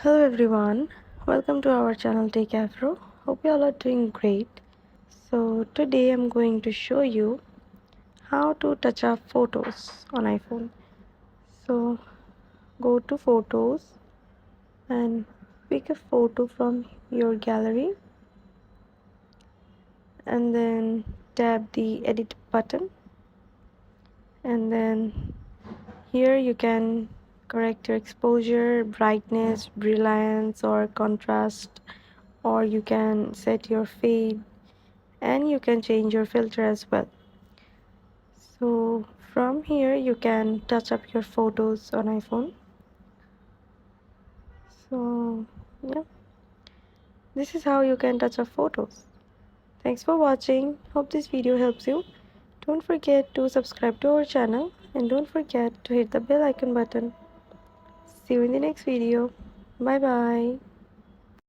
Hello everyone, welcome to our channel Take Afro. Hope you all are doing great. So today I'm going to show you how to touch up photos on iPhone. So go to photos and pick a photo from your gallery and then tap the edit button, and then here you can correct your exposure, brightness, brilliance or contrast, or you can set your fade and you can change your filter as well. So from here you can touch up your photos on iPhone. So yeah, this is how you can touch up photos. Thanks for watching. Hope this video helps you. Don't forget to subscribe to our channel and don't forget to hit the bell icon button. See you in the next video. Bye bye.